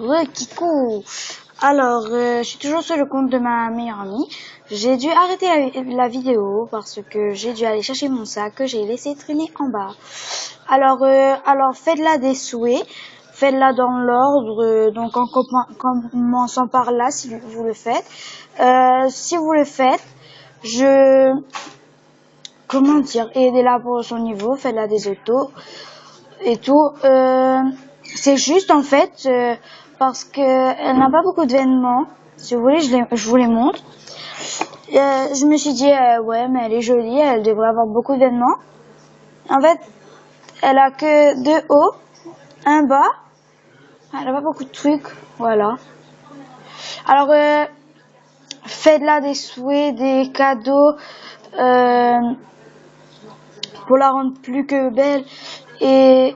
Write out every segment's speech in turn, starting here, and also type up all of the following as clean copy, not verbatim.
Ouais, Kikou. Alors, je suis toujours sur le compte de ma meilleure amie. J'ai dû arrêter la vidéo parce que j'ai dû aller chercher mon sac que j'ai laissé traîner en bas. Alors faites-la des souhaits. Faites-la dans l'ordre, donc en commençant par là, si vous le faites. Si vous le faites, comment dire, aidez-la pour son niveau, faites-la des autos et tout. C'est juste en fait parce que elle n'a pas beaucoup d'événements. Si vous voulez, je vous les montre. Je me suis dit ouais, mais elle est jolie, elle devrait avoir beaucoup d'événements. En fait, elle a que 2 hauts, un bas. Elle a pas beaucoup de trucs, voilà. Alors faites-la des souhaits, des cadeaux pour la rendre plus que belle et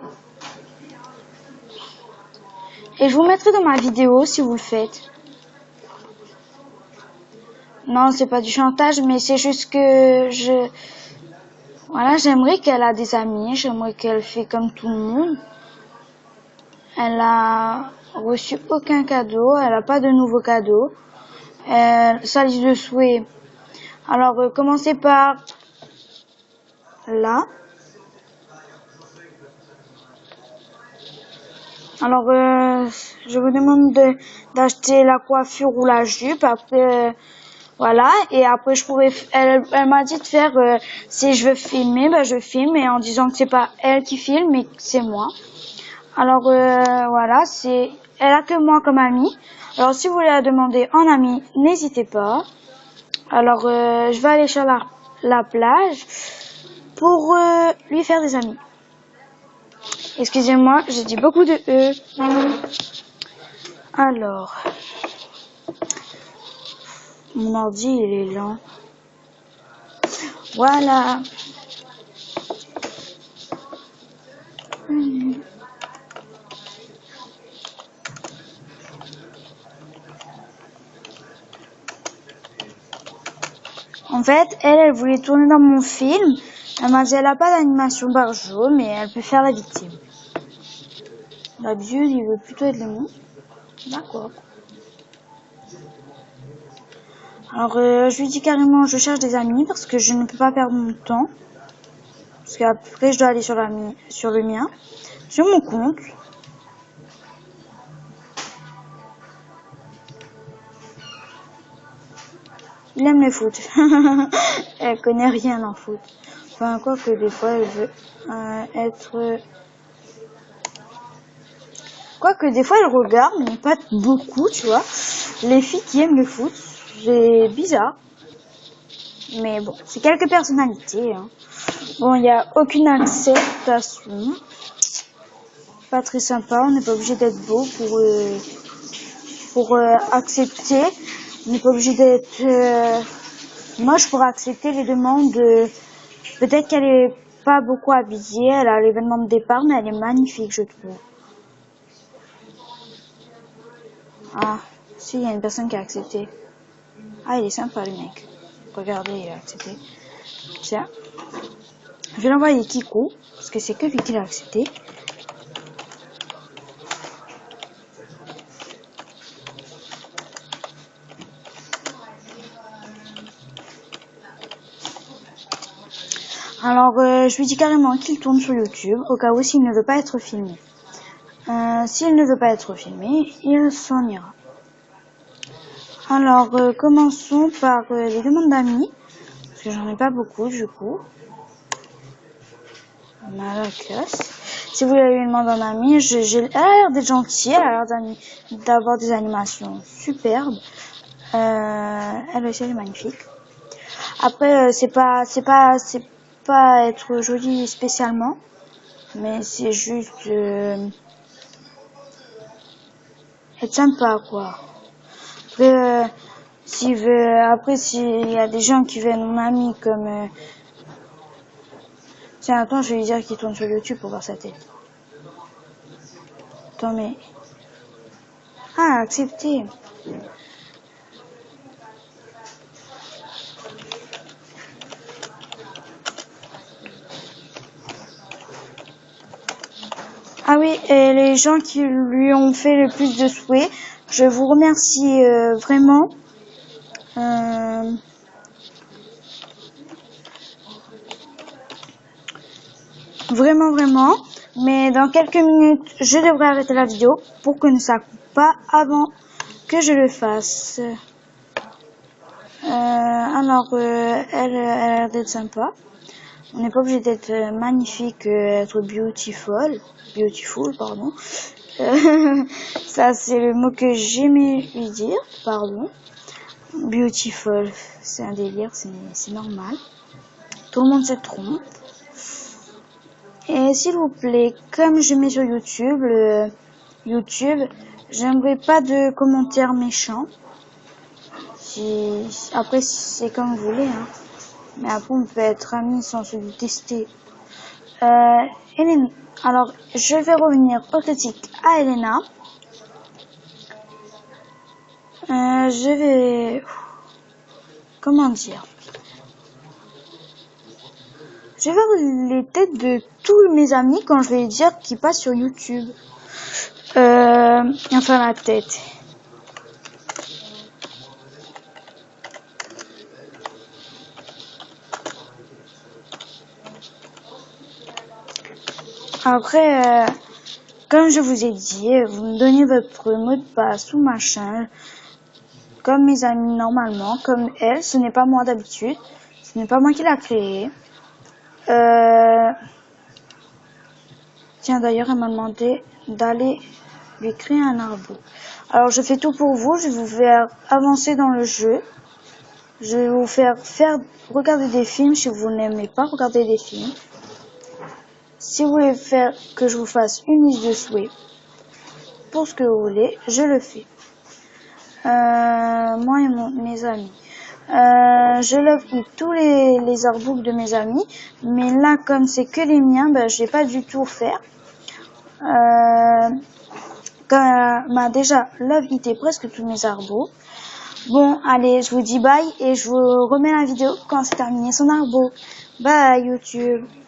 je vous mettrai dans ma vidéo si vous le faites. Non, c'est pas du chantage, mais c'est juste que voilà, j'aimerais qu'elle a des amis, j'aimerais qu'elle fait comme tout le monde. Elle a reçu aucun cadeau, elle a pas de nouveaux cadeaux. Sa liste de souhaits. Alors, commencez par là. Alors, je vous demande d'acheter la coiffure ou la jupe. Après, voilà. Et après, elle m'a dit de faire, si je veux filmer, ben je filme, et en disant que c'est pas elle qui filme, mais que c'est moi. Alors, voilà, elle a que moi comme amie. Alors, si vous voulez la demander en amie, n'hésitez pas. Alors, je vais aller sur la plage pour lui faire des amis. Excusez-moi, j'ai dit beaucoup de E. Alors, mon ordi, il est lent. Voilà. En fait, elle voulait tourner dans mon film. Elle m'a dit, elle a pas d'animation par jour, mais elle peut faire la victime. D'habitude, il veut plutôt être le monstre. D'accord. Alors, je lui dis carrément, je cherche des amis parce que je ne peux pas perdre mon temps. Parce qu'après, je dois aller sur le mien, sur mon compte. Il aime le foot. Elle connaît rien en foot. Enfin, quoi que des fois, elle veut être... Quoique des fois, elle regarde, mais pas beaucoup, tu vois. Les filles qui aiment le foot, c'est bizarre. Mais bon, c'est quelques personnalités. Hein. Bon, il n'y a aucune acceptation. Pas très sympa, on n'est pas obligé d'être beau pour accepter. On n'est pas obligé d'être moche pour accepter les demandes. Peut-être qu'elle est pas beaucoup habillée, elle a l'événement de départ, mais elle est magnifique, je trouve. Ah, si, il y a une personne qui a accepté. Ah, il est sympa, le mec. Regardez, il a accepté. Tiens. Je vais l'envoyer Kikou, parce que c'est que lui qui l'a accepté. Alors, je lui dis carrément qu'il tourne sur YouTube, au cas où s'il ne veut pas être filmé. S'il ne veut pas être filmé, il s'en ira. Alors, commençons par les demandes d'amis, parce que j'en ai pas beaucoup, du coup. On a la classe. Si vous voulez lui demander un ami, elle a l'air d'être gentille, elle a l'air d'avoir des animations superbes. Elle aussi, elle est magnifique. Après, c'est pas être jolie spécialement, mais c'est juste être sympa, quoi. Après, s'il y a des gens qui veulent mon ami comme tiens, attends, je vais lui dire qu'il tourne sur YouTube pour voir sa tête. Attends, mais... Ah, accepté. Ah oui, et les gens qui lui ont fait le plus de souhaits, je vous remercie vraiment. Vraiment, vraiment. Mais dans quelques minutes, je devrais arrêter la vidéo pour que ça coupe pas avant que je le fasse. Elle a l'air d'être sympa. On n'est pas obligé d'être magnifique, être beautiful, pardon. Ça, c'est le mot que j'aimais lui dire, pardon. Beautiful, c'est un délire, c'est normal. Tout le monde se trompe. Et s'il vous plaît, comme je mets sur YouTube, j'aimerais pas de commentaires méchants. Après, c'est comme vous voulez, hein. Mais après, on peut être amis sans se détester. Hélène, alors, je vais revenir au critique à Elena. Je vais... Comment dire? Je vais voir les têtes de tous mes amis quand je vais dire qu'ils passent sur YouTube. Enfin, la tête. Après, comme je vous ai dit, vous me donnez votre mot de passe ou machin, comme mes amis normalement, comme elle, ce n'est pas moi d'habitude, ce n'est pas moi qui l'a créé. Tiens, d'ailleurs, elle m'a demandé d'aller lui créer un arbre. Alors, je fais tout pour vous, je vais vous faire avancer dans le jeu. Je vais vous faire regarder des films si vous n'aimez pas regarder des films. Si vous voulez faire que je vous fasse une liste de souhaits, pour ce que vous voulez, je le fais. Moi et mes amis. Je love tous les artbooks de mes amis, mais là, comme c'est que les miens, je vais pas du tout faire. M'a déjà love hité presque tous mes artbooks. Bon, allez, je vous dis bye et je vous remets la vidéo quand c'est terminé son artbook. Bye YouTube.